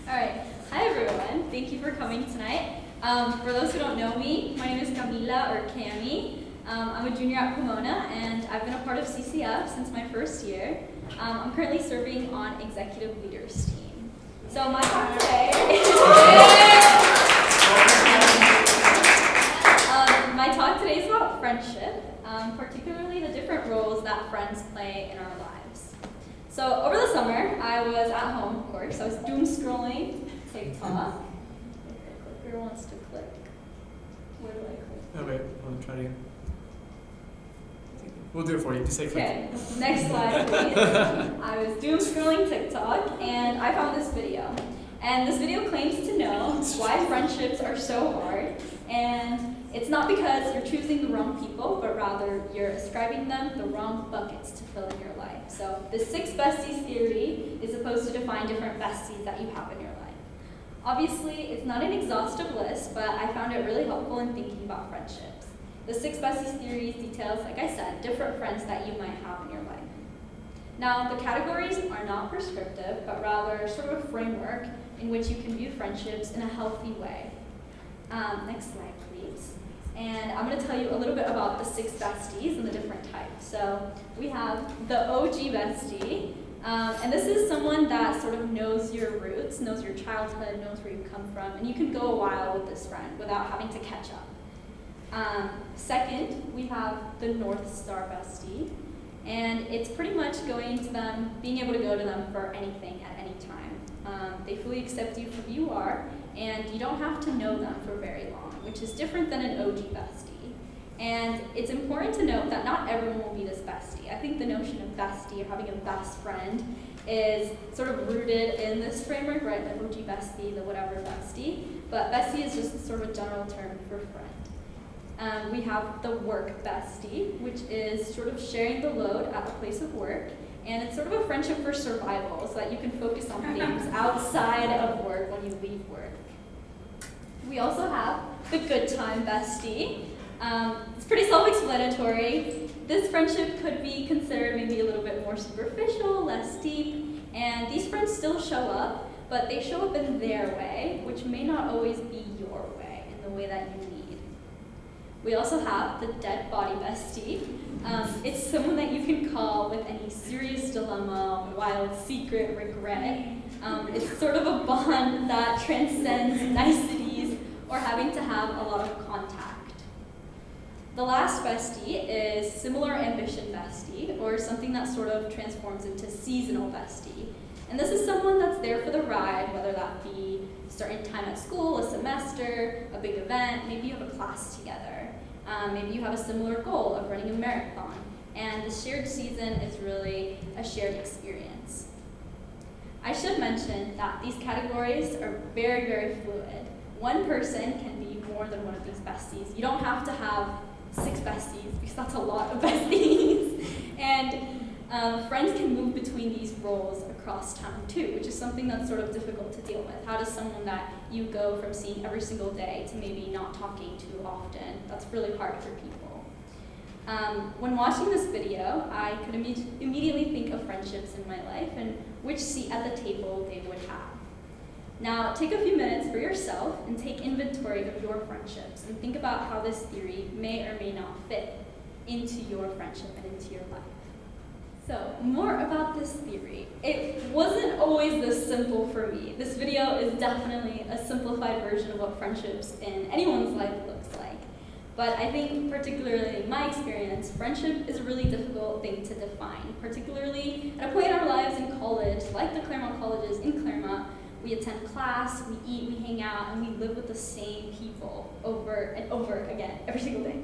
All right. Hi, everyone. Thank you for coming tonight. For those who don't know me, my name is Camila, or Cami. I'm a junior at Pomona, and I've been a part of CCF since my first year. I'm currently serving on executive leaders team. So my talk today is about friendship, particularly the different roles that friends play in our lives. So over the summer, I was at home, of course. I was doom scrolling TikTok. Clicker wants to click. Where do I click? Oh wait, I'll try to. We'll do it for you. Just say click. Okay, next slide, please. I was doom scrolling TikTok, and I found this video. And this video claims to know why friendships are so hard. And it's not because you're choosing the wrong people, but rather you're ascribing them the wrong buckets to fill in your life. So the 6 besties theory is supposed to define different besties that you have in your life. Obviously, it's not an exhaustive list, but I found it really helpful in thinking about friendships. The 6 besties theory details, like I said, different friends that you might have in your life. Now, the categories are not prescriptive, but rather sort of a framework in which you can view friendships in a healthy way. Next slide, please. And I'm going to tell you a little bit about the 6 besties and the different types. So we have the OG bestie, and this is someone that sort of knows your roots, knows your childhood, knows where you come from, and you can go a while with this friend without having to catch up. Second, we have the North Star bestie, and it's pretty much going to them, being able to go to them for anything at any time. They fully accept you for who you are, and you don't have to know them for very long, which is different than an OG bestie. And it's important to note that not everyone will be this bestie. I think the notion of bestie, or having a best friend, is sort of rooted in this framework, right? The OG bestie, the whatever bestie. But bestie is just sort of a general term for friend. We have the work bestie, which is sort of sharing the load at the place of work. And it's sort of a friendship for survival, so that you can focus on things outside of work when you leave work. We also have the good time bestie. It's pretty self-explanatory. This friendship could be considered maybe a little bit more superficial, less deep, and these friends still show up, but they show up in their way, which may not always be your way, in the way that you need. We also have the dead body bestie. It's someone that you can call with any serious dilemma, wild secret, regret. It's sort of a bond that transcends niceties or having to have a lot of contact. The last bestie is similar ambition bestie, or something that sort of transforms into seasonal bestie. And this is someone that's there for the ride, whether that be a certain time at school, a semester, a big event, maybe you have a class together. Maybe you have a similar goal of running a marathon. And the shared season is really a shared experience. I should mention that these categories are very, very fluid. One person can be more than one of these besties. You don't have to have 6 besties, because that's a lot of besties. And friends can move between these roles across time too, which is something that's sort of difficult to deal with. How does someone that you go from seeing every single day to maybe not talking too often? That's really hard for people. When watching this video, I could immediately think of friendships in my life and which seat at the table they would have. Now, take a few minutes for yourself and take inventory of your friendships and think about how this theory may or may not fit into your friendship and into your life. So, more about this theory. It wasn't always this simple for me. This video is definitely a simplified version of what friendships in anyone's life looks like. But I think, particularly in my experience, friendship is a really difficult thing to define, particularly at a point in our lives in college, like the Claremont colleges in Claremont. We attend class, we eat, we hang out, and we live with the same people over and over again, every single day.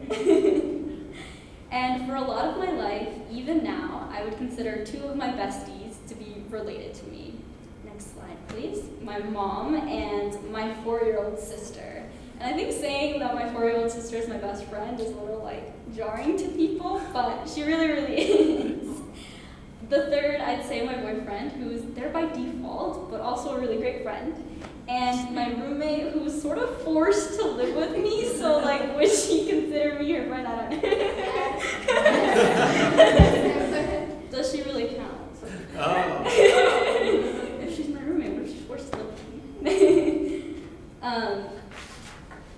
And for a lot of my life, even now, I would consider 2 of my besties to be related to me. Next slide, please. My mom and my 4-year-old sister. And I think saying that my 4-year-old sister is my best friend is a little, jarring to people, but she really, really is. The third, I'd say my boyfriend, who's there by default, but also a really great friend. And my roommate, who was sort of forced to live with me, so would she consider me her friend? I don't know. Does she really count? Oh. If she's my roommate, what if she's forced to live with me?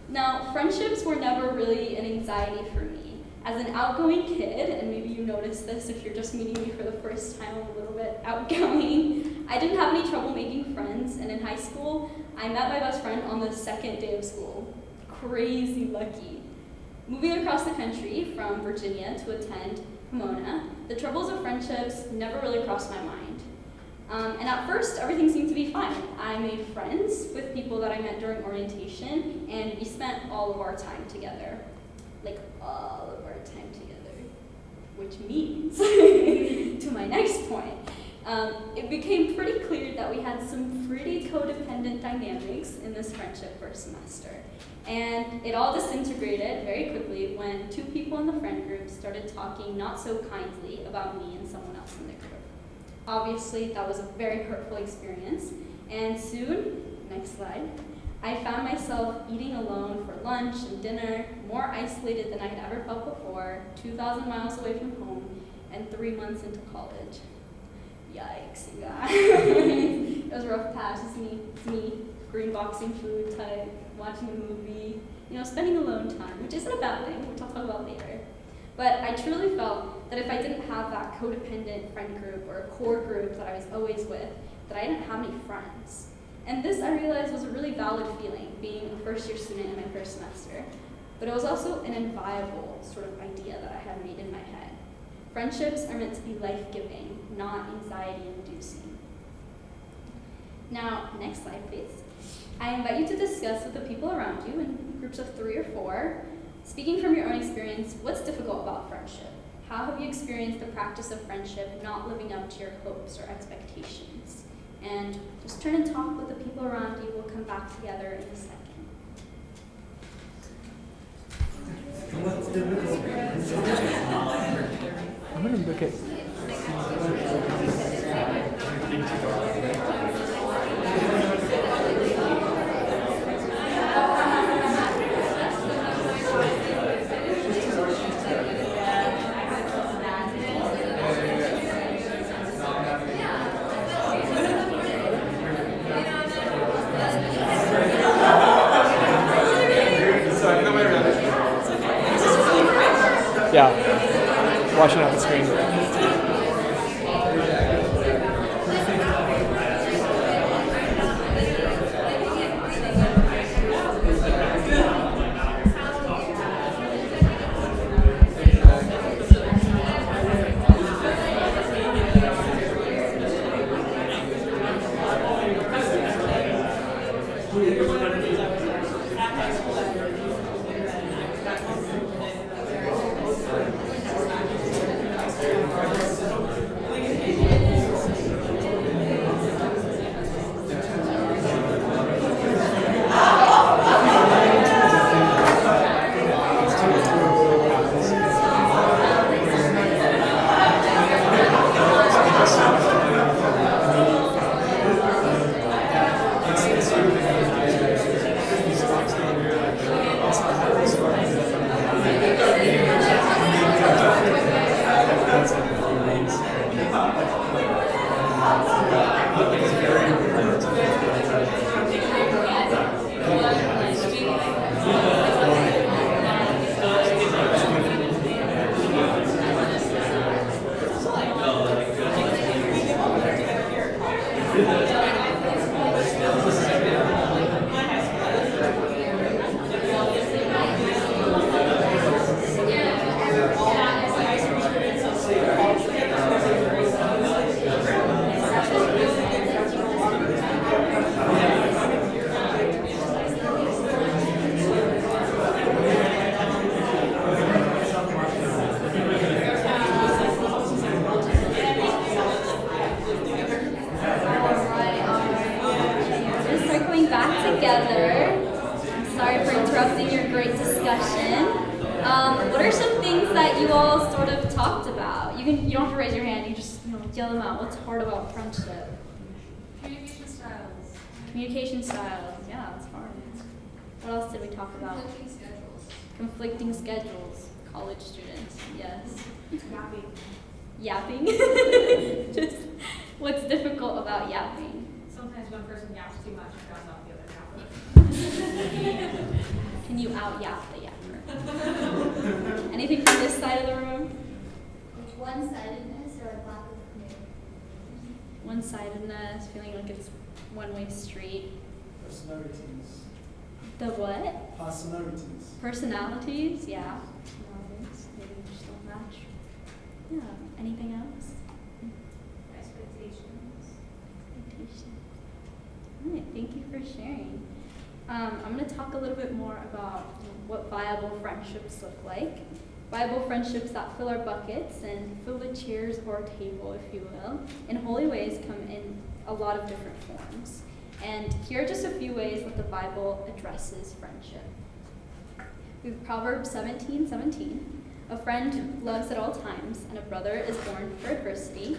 Now, friendships were never really an anxiety for me. As an outgoing kid, and maybe you noticed this if you're just meeting me for the first time, I'm a little bit outgoing, I didn't have any trouble making friends, and in high school, I met my best friend on the second day of school. Crazy lucky. Moving across the country from Virginia to attend Pomona, the troubles of friendships never really crossed my mind. And at first, everything seemed to be fine. I made friends with people that I met during orientation, and we spent all of our time together. Like, all of our time together. Which means, to my next point, it became pretty clear that we had some pretty codependent dynamics in this friendship first semester. And it all disintegrated very quickly when two people in the friend group started talking not so kindly about me and someone else in the group. Obviously, that was a very hurtful experience, and soon, next slide, I found myself eating alone for lunch and dinner, more isolated than I had ever felt before, 2,000 miles away from home, and 3 months into college. Yikes, you guys. It was a rough patch. It's me, green boxing food type, watching a movie, spending alone time, which isn't a bad thing, which I'll talk about later. But I truly felt that if I didn't have that codependent friend group or a core group that I was always with, that I didn't have any friends. And this, I realized, was a really valid feeling, being a first-year student in my first semester. But it was also an inviolable sort of idea that I had made in my head. Friendships are meant to be life-giving, not anxiety-inducing. Now, next slide, please. I invite you to discuss with the people around you in groups of 3 or 4, speaking from your own experience, what's difficult about friendship? How have you experienced the practice of friendship not living up to your hopes or expectations? And just turn and talk with the people around you. We'll come back together in a second. I'm going to look at... Yeah, watching on the screen. What are some things that you all sort of talked about? You don't have to raise your hand, you just yell them out. What's hard about friendship? Communication styles. Communication styles, yeah, that's hard. What else did we talk about? Conflicting schedules. Conflicting schedules. College students, yes. Yapping. Yapping? Just what's difficult about yapping? Sometimes one person yaps too much and drowns out the other yapper. Can you out-yap the yapper? Anything from this side of the room? One-sidedness or a lack of commitment? One-sidedness, feeling like it's one-way street. Personalities. The what? Personalities. Personalities, yeah. Personalities, maybe we just don't match. Yeah, anything else? Expectations. Expectations. All right, thank you for sharing. I'm going to talk a little bit more about what viable friendships look like. Viable friendships that fill our buckets and fill the chairs of our table, if you will, in holy ways come in a lot of different forms. And here are just a few ways that the Bible addresses friendship. We have Proverbs 17:17. A friend loves at all times, and a brother is born for adversity,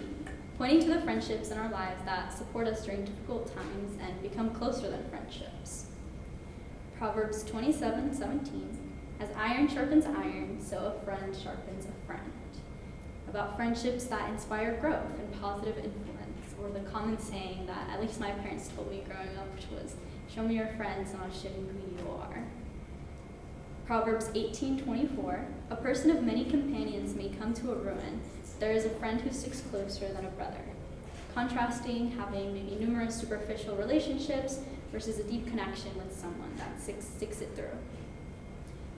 pointing to the friendships in our lives that support us during difficult times and become closer than friendships. Proverbs 27:17. As iron sharpens iron, so a friend sharpens a friend. About friendships that inspire growth and positive influence, or the common saying that at least my parents told me growing up, which was, show me your friends and I'll show you who you are. Proverbs 18:24. A person of many companions may come to a ruin. There is a friend who sticks closer than a brother. Contrasting having maybe numerous superficial relationships versus a deep connection with someone that sticks it through.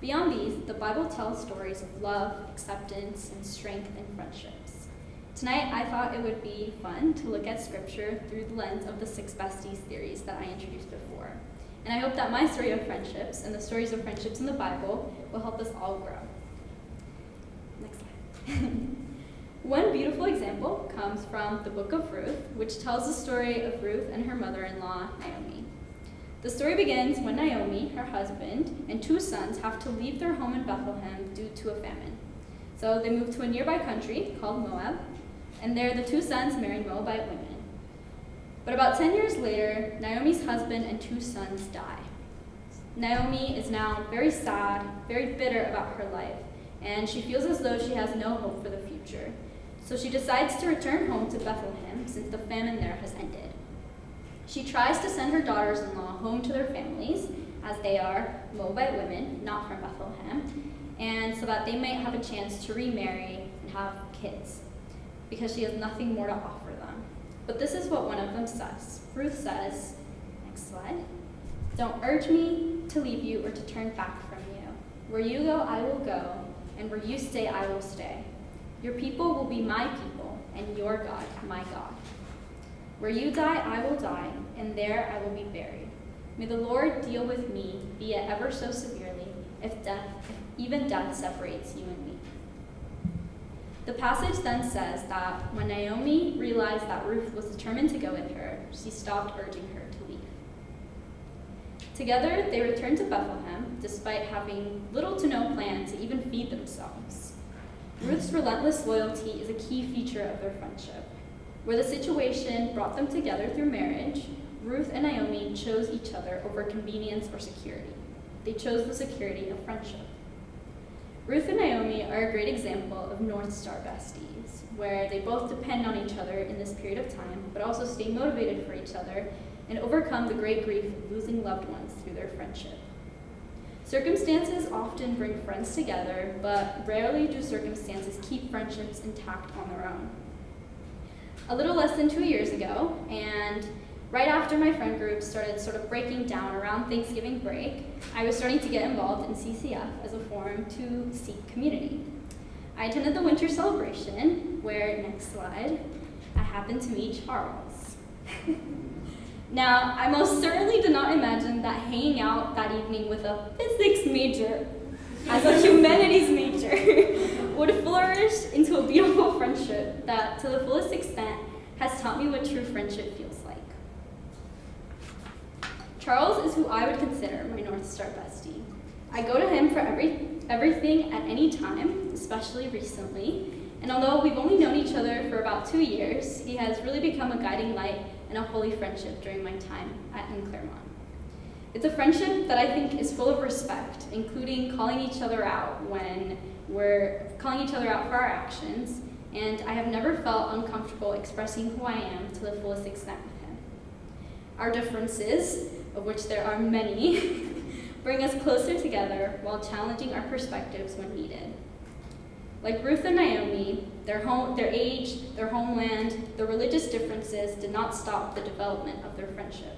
Beyond these, the Bible tells stories of love, acceptance, and strength in friendships. Tonight, I thought it would be fun to look at Scripture through the lens of the 6 Besties theories that I introduced before. And I hope that my story of friendships and the stories of friendships in the Bible will help us all grow. Next slide. One beautiful example comes from the book of Ruth, which tells the story of Ruth and her mother-in-law, Naomi. The story begins when Naomi, her husband, and 2 sons have to leave their home in Bethlehem due to a famine. So they move to a nearby country called Moab, and there the 2 sons marry Moabite women. But about 10 years later, Naomi's husband and 2 sons die. Naomi is now very sad, very bitter about her life, and she feels as though she has no hope for the future. So she decides to return home to Bethlehem since the famine there has ended. She tries to send her daughters-in-law home to their families, as they are Moabite women, not from Bethlehem, and so that they might have a chance to remarry and have kids, because she has nothing more to offer them. But this is what one of them says. Ruth says, next slide, "Don't urge me to leave you or to turn back from you. Where you go, I will go, and where you stay, I will stay. Your people will be my people, and your God, my God. Where you die, I will die, and there I will be buried. May the Lord deal with me, be it ever so severely, if even death separates you and me." The passage then says that when Naomi realized that Ruth was determined to go with her, she stopped urging her to leave. Together, they returned to Bethlehem, despite having little to no plan to even feed themselves. Ruth's relentless loyalty is a key feature of their friendship. Where the situation brought them together through marriage, Ruth and Naomi chose each other over convenience or security. They chose the security of friendship. Ruth and Naomi are a great example of North Star besties, where they both depend on each other in this period of time, but also stay motivated for each other and overcome the great grief of losing loved ones through their friendship. Circumstances often bring friends together, but rarely do circumstances keep friendships intact on their own. A little less than 2 years ago, and right after my friend group started sort of breaking down around Thanksgiving break, I was starting to get involved in CCF as a forum to seek community. I attended the winter celebration, where, next slide, I happened to meet Charles. Now, I most certainly did not imagine that hanging out that evening with a physics major as a humanities major would flourish into a beautiful friendship that, to the fullest extent, has taught me what true friendship feels like. Charles is who I would consider my North Star bestie. I go to him for everything at any time, especially recently, and although we've only known each other for about 2 years, he has really become a guiding light and a holy friendship during my time in Claremont. It's a friendship that I think is full of respect, including calling each other out when we're calling each other out for our actions, and I have never felt uncomfortable expressing who I am to the fullest extent with him. Our differences, of which there are many, bring us closer together while challenging our perspectives when needed. Like Ruth and Naomi, their age, their homeland, their religious differences did not stop the development of their friendship.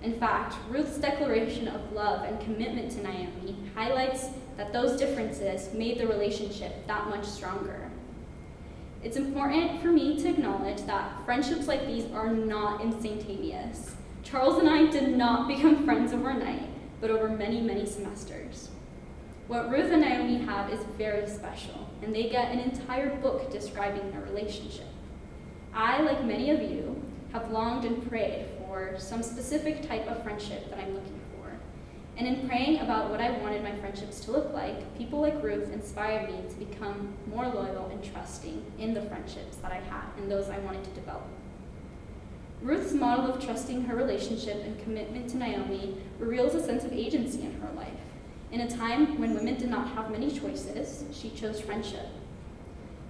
In fact, Ruth's declaration of love and commitment to Naomi highlights that those differences made the relationship that much stronger. It's important for me to acknowledge that friendships like these are not instantaneous. Charles and I did not become friends overnight, but over many, many semesters. What Ruth and Naomi have is very special, and they get an entire book describing their relationship. I, like many of you, have longed and prayed for some specific type of friendship that I'm looking for. And in praying about what I wanted my friendships to look like, people like Ruth inspired me to become more loyal and trusting in the friendships that I had and those I wanted to develop. Ruth's model of trusting her relationship and commitment to Naomi reveals a sense of agency in her life. In a time when women did not have many choices, she chose friendship.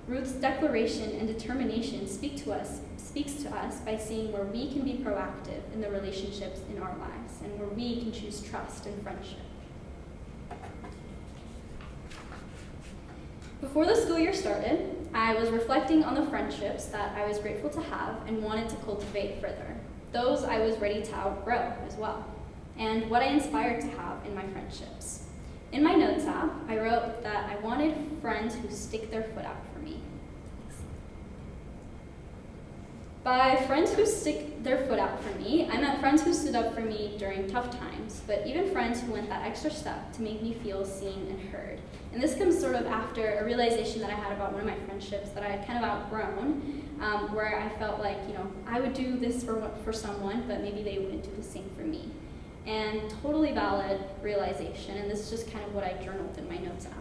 Ruth's declaration and determination speaks to us by seeing where we can be proactive in the relationships in our lives and where we can choose trust and friendship. Before the school year started, I was reflecting on the friendships that I was grateful to have and wanted to cultivate further. Those I was ready to outgrow as well, and what I inspired to have in my friendships. In my notes app, I wrote that I wanted friends who stick their foot out for me. By friends who stick their foot out for me, I meant friends who stood up for me during tough times, but even friends who went that extra step to make me feel seen and heard. And this comes sort of after a realization that I had about one of my friendships that I had kind of outgrown, where I felt like, I would do this for someone, but maybe they wouldn't do the same for me. And totally valid realization, and this is just kind of what I journaled in my notes app.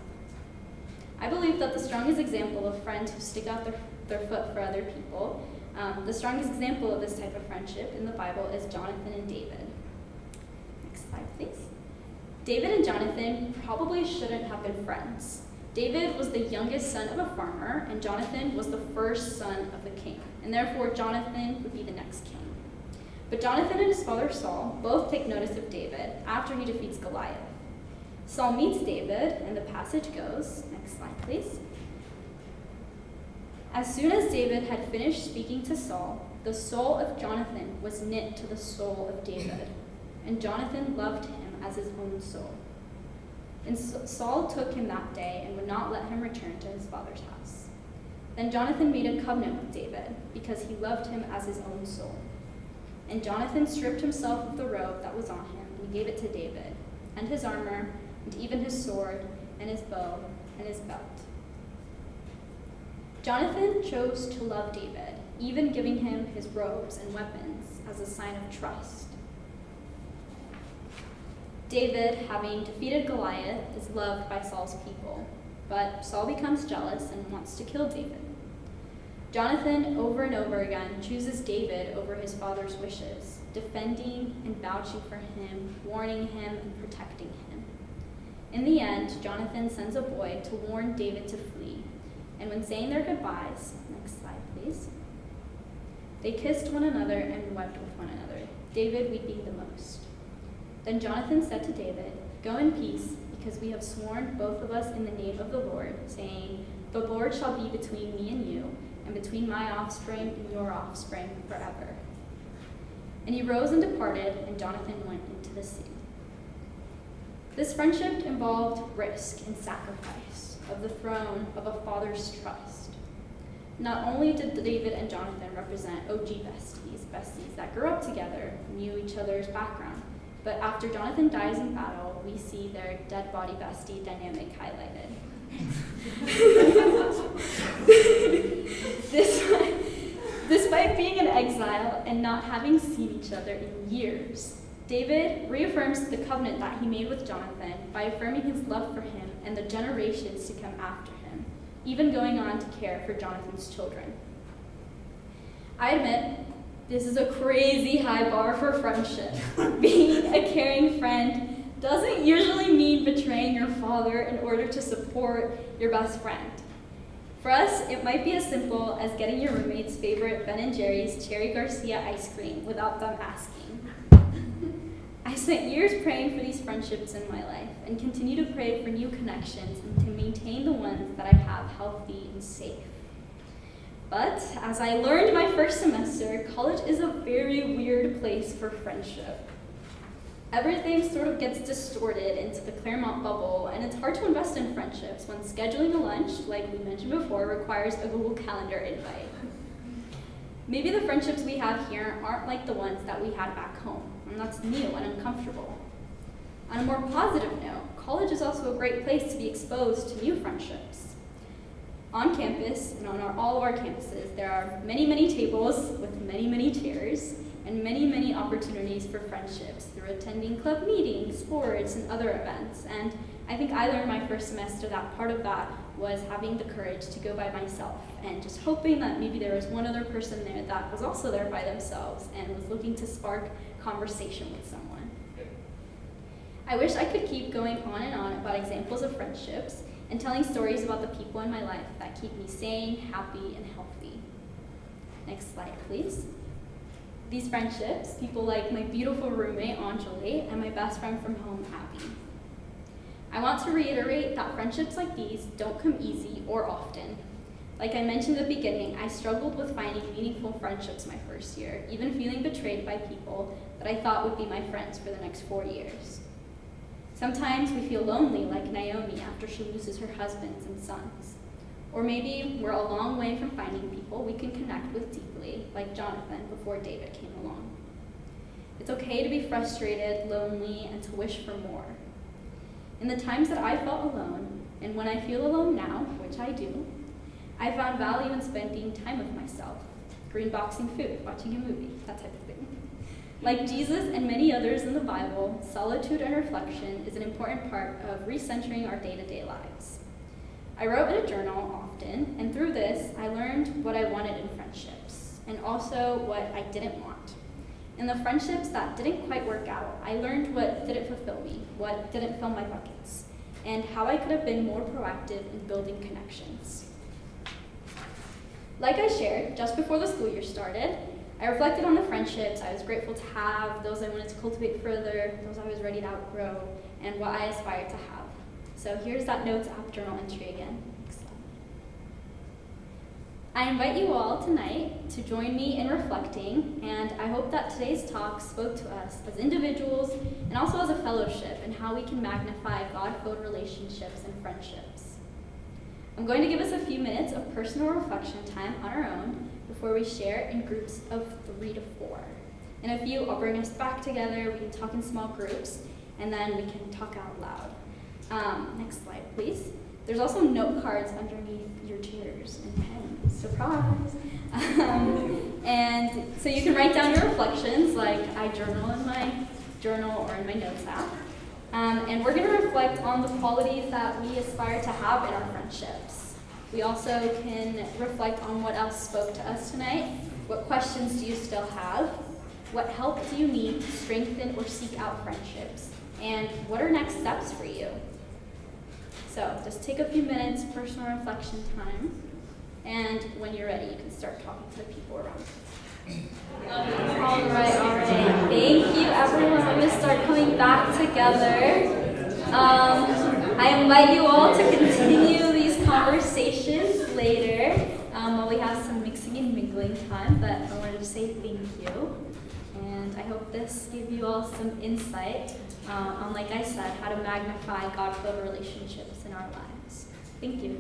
I believe that the strongest example of friends who stick out their foot for other people, the strongest example of this type of friendship in the Bible is Jonathan and David. Next slide, please. David and Jonathan probably shouldn't have been friends. David was the youngest son of a farmer, and Jonathan was the first son of the king, and therefore Jonathan would be the next king. But Jonathan and his father Saul both take notice of David after he defeats Goliath. Saul meets David, and the passage goes, next slide please. As soon as David had finished speaking to Saul, the soul of Jonathan was knit to the soul of David, and Jonathan loved him as his own soul. And Saul took him that day and would not let him return to his father's house. Then Jonathan made a covenant with David because he loved him as his own soul. And Jonathan stripped himself of the robe that was on him and gave it to David, and his armor, and even his sword, and his bow, and his belt. Jonathan chose to love David, even giving him his robes and weapons as a sign of trust. David, having defeated Goliath, is loved by Saul's people, but Saul becomes jealous and wants to kill David. Jonathan, over and over again, chooses David over his father's wishes, defending and vouching for him, warning him, and protecting him. In the end, Jonathan sends a boy to warn David to flee, and when saying their goodbyes, next slide please, they kissed one another and wept with one another, David weeping the most. Then Jonathan said to David, "Go in peace, because we have sworn both of us in the name of the Lord, saying, 'The Lord shall be between me and you, and between my offspring and your offspring forever.'" And he rose and departed, and Jonathan went into the city. This friendship involved risk and sacrifice of the throne of a father's trust. Not only did David and Jonathan represent OG besties that grew up together, knew each other's background, but after Jonathan dies in battle, we see their dead body bestie dynamic highlighted. Despite being in exile and not having seen each other in years, David reaffirms the covenant that he made with Jonathan by affirming his love for him and the generations to come after him, even going on to care for Jonathan's children. I admit, this is a crazy high bar for friendship. Being a caring friend doesn't usually mean betraying your father in order to support your best friend. For us, it might be as simple as getting your roommate's favorite Ben & Jerry's Cherry Garcia ice cream without them asking. I spent years praying for these friendships in my life and continue to pray for new connections and to maintain the ones that I have healthy and safe. But as I learned my first semester, college is a very weird place for friendship. Everything sort of gets distorted into the Claremont bubble, and it's hard to invest in friendships when scheduling a lunch, like we mentioned before, requires a Google Calendar invite. Maybe the friendships we have here aren't like the ones that we had back home, and that's new and uncomfortable. On a more positive note, college is also a great place to be exposed to new friendships. On campus, and on all of our campuses, there are many, many tables with many, many chairs, and many, many opportunities for friendships through attending club meetings, sports, and other events. And I think I learned my first semester that part of that was having the courage to go by myself and just hoping that maybe there was one other person there that was also there by themselves and was looking to spark conversation with someone. I wish I could keep going on and on about examples of friendships and telling stories about the people in my life that keep me sane, happy, and healthy. Next slide, please. These friendships, people like my beautiful roommate, Anjali, and my best friend from home, Abby. I want to reiterate that friendships like these don't come easy or often. Like I mentioned at the beginning, I struggled with finding meaningful friendships my first year, even feeling betrayed by people that I thought would be my friends for the next 4 years. Sometimes we feel lonely like Naomi after she loses her husbands and sons. Or maybe we're a long way from finding people we can connect with deeply, like Jonathan before David came along. It's okay to be frustrated, lonely, and to wish for more. In the times that I felt alone, and when I feel alone now, which I do, I found value in spending time with myself, greenboxing food, watching a movie, that type of thing. Like Jesus and many others in the Bible, solitude and reflection is an important part of recentering our day-to-day lives. I wrote in a journal often, and through this, I learned what I wanted in friendships, and also what I didn't want. In the friendships that didn't quite work out, I learned what didn't fulfill me, what didn't fill my buckets, and how I could have been more proactive in building connections. Like I shared, just before the school year started, I reflected on the friendships I was grateful to have, those I wanted to cultivate further, those I was ready to outgrow, and what I aspired to have. So here's that notes app journal entry again. I invite you all tonight to join me in reflecting, and I hope that today's talk spoke to us as individuals and also as a fellowship in how we can magnify God-filled relationships and friendships. I'm going to give us a few minutes of personal reflection time on our own before we share in groups of 3 to 4. In a few, I'll bring us back together, we can talk in small groups, and then we can talk out loud. Next slide, please. There's also note cards underneath your chairs and pens. Surprise! And so you can write down your reflections, like I journal in my journal or in my notes app. And we're going to reflect on the qualities that we aspire to have in our friendships. We also can reflect on what else spoke to us tonight. What questions do you still have? What help do you need to strengthen or seek out friendships? And what are next steps for you? So just take a few minutes, personal reflection time, and when you're ready, you can start talking to the people around you. All right. Thank you, everyone. I'm going to start coming back together. I invite you all to continue these conversations later while we have some mixing and mingling time, but I wanted to say thank you. And I hope this gave you all some insight on, like I said, how to magnify God-filled relationships in our lives. Thank you.